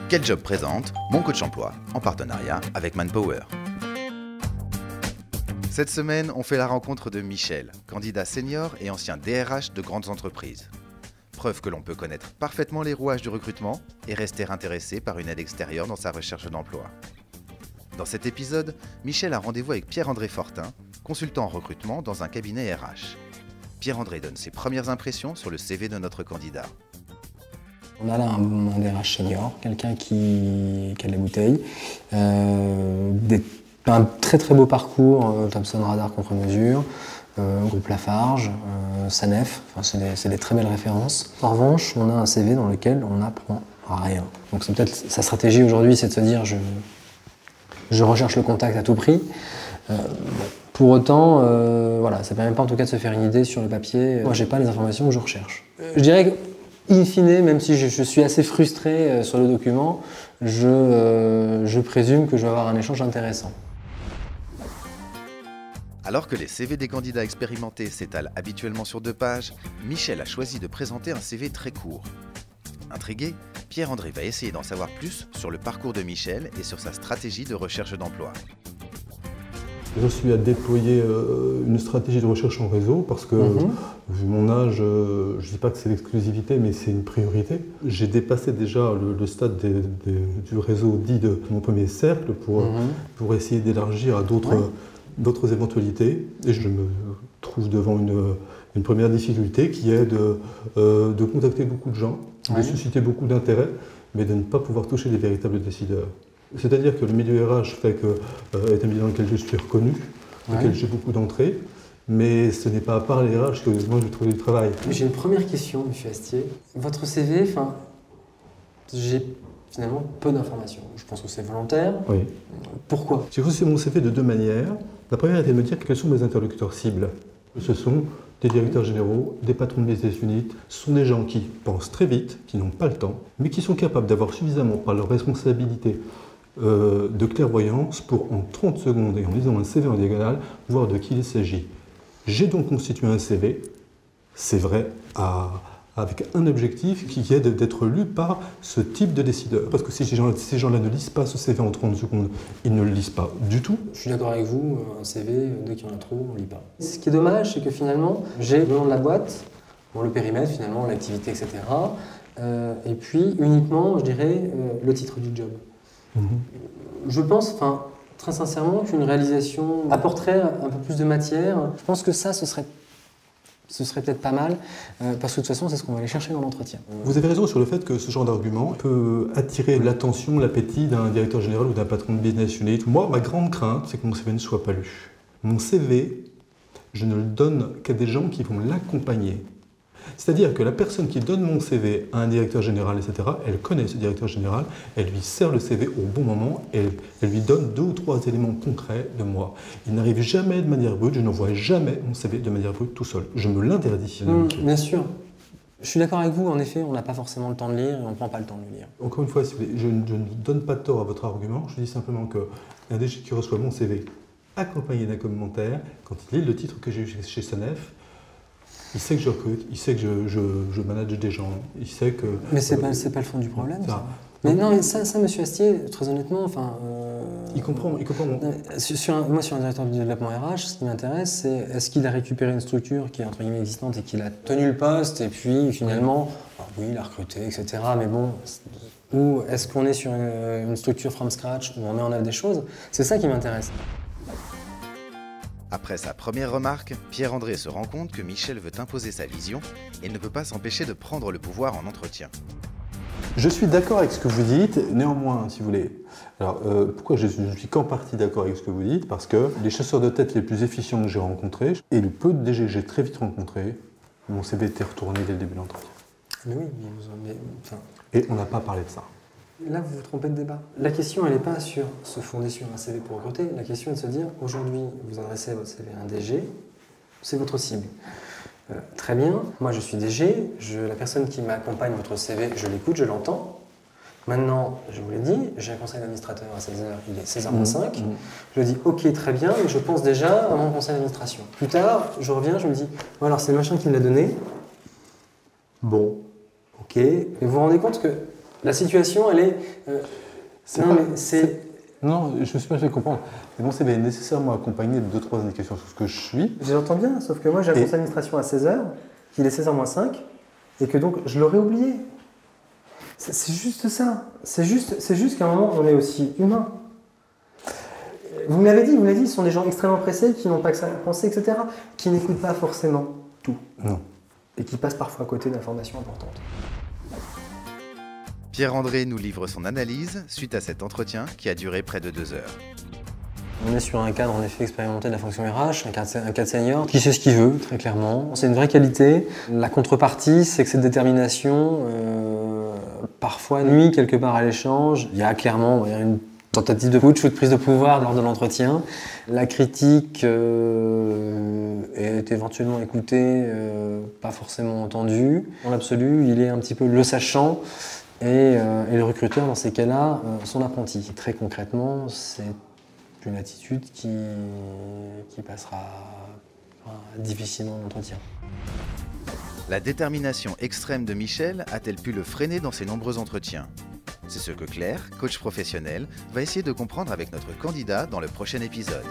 Quel Job présente Mon Coach Emploi en partenariat avec Manpower. Cette semaine, on fait la rencontre de Michel, candidat senior et ancien DRH de grandes entreprises. Preuve que l'on peut connaître parfaitement les rouages du recrutement et rester intéressé par une aide extérieure dans sa recherche d'emploi. Dans cet épisode, Michel a rendez-vous avec Pierre-André Fortin, consultant en recrutement dans un cabinet RH. Pierre-André donne ses premières impressions sur le CV de notre candidat. On a là un DRH senior, quelqu'un qui a de la bouteille, un très très beau parcours, Thomson Radar contre-mesure, Groupe Lafarge, Sanef, c'est des très belles références. En revanche, on a un CV dans lequel on n'apprend rien. Donc c'est peut-être sa stratégie aujourd'hui, c'est de se dire je recherche le contact à tout prix. Pour autant, voilà, ça ne permet pas en tout cas de se faire une idée sur le papier. Moi, j'ai pas les informations que je recherche. Je dirais que, in fine, même si je suis assez frustré sur le document, je présume que je vais avoir un échange intéressant. Alors que les CV des candidats expérimentés s'étalent habituellement sur 2 pages, Michel a choisi de présenter un CV très court. Intrigué, Pierre-André va essayer d'en savoir plus sur le parcours de Michel et sur sa stratégie de recherche d'emploi. Je suis à déployer une stratégie de recherche en réseau parce que, vu mon âge, je ne dis pas que c'est l'exclusivité, mais c'est une priorité. J'ai dépassé déjà le stade du réseau dit de mon premier cercle pour essayer d'élargir à d'autres éventualités. Et je me trouve devant une première difficulté qui est de contacter beaucoup de gens, de susciter beaucoup d'intérêt, mais de ne pas pouvoir toucher les véritables décideurs. C'est-à-dire que le milieu RH fait est un milieu dans lequel je suis reconnu, dans lequel j'ai beaucoup d'entrées, mais ce n'est pas à part les RH que moi je trouve du travail. J'ai une première question, M. Astier. Votre CV, j'ai finalement peu d'informations. Je pense que c'est volontaire. Oui. Pourquoi? J'ai reçu mon CV de 2 manières. La première était de me dire quels sont mes interlocuteurs cibles. Ce sont des directeurs généraux, des patrons de business unit. Ce sont des gens qui pensent très vite, qui n'ont pas le temps, mais qui sont capables d'avoir suffisamment, par leur responsabilité, de clairvoyance pour, en 30 secondes et en lisant un CV en diagonale, voir de qui il s'agit. J'ai donc constitué un CV, c'est vrai, avec un objectif qui est d'être lu par ce type de décideur. Parce que si ces gens-là ne lisent pas ce CV en 30 secondes, ils ne le lisent pas du tout. Je suis d'accord avec vous, un CV, dès qu'il y en a trop, on ne lit pas. Ce qui est dommage, c'est que finalement, j'ai le nom de la boîte, le périmètre finalement, l'activité, etc. Et puis uniquement, je dirais, le titre du job. Je pense, très sincèrement, qu'une réalisation apporterait un peu plus de matière. Je pense que ça, ce serait peut-être pas mal, parce que de toute façon, c'est ce qu'on va aller chercher dans l'entretien. Vous avez raison sur le fait que ce genre d'argument peut attirer l'attention, l'appétit d'un directeur général ou d'un patron de business unit. Moi, ma grande crainte, c'est que mon CV ne soit pas lu. Mon CV, je ne le donne qu'à des gens qui vont l'accompagner. C'est-à-dire que la personne qui donne mon CV à un directeur général, etc., elle connaît ce directeur général, elle lui sert le CV au bon moment, elle lui donne 2 ou 3 éléments concrets de moi. Il n'arrive jamais de manière brute, je n'envoie jamais mon CV de manière brute tout seul. Je me l'interdis. Bien sûr. Je suis d'accord avec vous, en effet, on n'a pas forcément le temps de lire et on ne prend pas le temps de le lire. Encore une fois, si vous voulez, je ne donne pas de tort à votre argument, je dis simplement qu'un DG qui reçoit mon CV accompagné d'un commentaire, quand il lit le titre que j'ai eu chez Sanef, il sait que je recrute, il sait que je manage des gens, il sait que... Mais c'est pas le fond du problème, ça. Mais non, mais ça, monsieur Astier, très honnêtement, Il comprend. Moi, sur un directeur de développement RH, ce qui m'intéresse, c'est est-ce qu'il a récupéré une structure qui est entre guillemets existante et qu'il a tenu le poste, et puis finalement, oui, il a recruté, etc. Mais bon, ou est-ce qu'on est sur une structure from scratch où on met en œuvre des choses? C'est ça qui m'intéresse. Après sa première remarque, Pierre-André se rend compte que Michel veut imposer sa vision et ne peut pas s'empêcher de prendre le pouvoir en entretien. Je suis d'accord avec ce que vous dites, néanmoins, si vous voulez. Alors, pourquoi je suis qu'en partie d'accord avec ce que vous dites? Parce que les chasseurs de tête les plus efficients que j'ai rencontrés, et le peu de DG que j'ai très vite rencontrés, mon CV était retourné dès le début de l'entretien. Mais oui, Et on n'a pas parlé de ça. Là, vous vous trompez de débat. La question, elle n'est pas sur se fonder sur un CV pour recruter. La question est de se dire, aujourd'hui, vous adressez votre CV à un DG, c'est votre cible. Très bien, moi je suis DG, la personne qui m'accompagne votre CV, je l'écoute, je l'entends. Maintenant, je vous l'ai dit, j'ai un conseil d'administrateur à 16h, il est 16h25. Je dis, ok, très bien, mais je pense déjà à mon conseil d'administration. Plus tard, je reviens, je me dis, bon, alors c'est le machin qui me l'a donné. Bon, ok. Mais vous vous rendez compte que La situation, elle est... Non, je me suis pas fait comprendre. Mais mon CV est nécessairement accompagné de 2-3 indications sur ce que je suis. J'entends bien, sauf que moi j'ai un conseil d'administration à 16h, qu'il est 16h-5, et que donc je l'aurais oublié. C'est juste ça. C'est juste qu'à un moment, on est aussi humain. Vous me l'avez dit, ce sont des gens extrêmement pressés, qui n'ont pas que ça à penser, etc., qui n'écoutent pas forcément tout. Non. Et qui passent parfois à côté d'informations importantes. Pierre-André nous livre son analyse suite à cet entretien qui a duré près de 2 heures. On est sur un cadre en effet expérimenté de la fonction RH, un cadre senior, qui sait ce qu'il veut, très clairement. C'est une vraie qualité. La contrepartie, c'est que cette détermination, parfois nuit quelque part à l'échange. Il y a clairement une tentative de putsch ou de prise de pouvoir lors de l'entretien. La critique est éventuellement écoutée, pas forcément entendue. Dans l'absolu, il est un petit peu le sachant et le recruteur, dans ces cas-là, son apprenti. Très concrètement, c'est une attitude qui passera difficilement l'entretien. La détermination extrême de Michel a-t-elle pu le freiner dans ses nombreux entretiens? C'est ce que Claire, coach professionnel, va essayer de comprendre avec notre candidat dans le prochain épisode.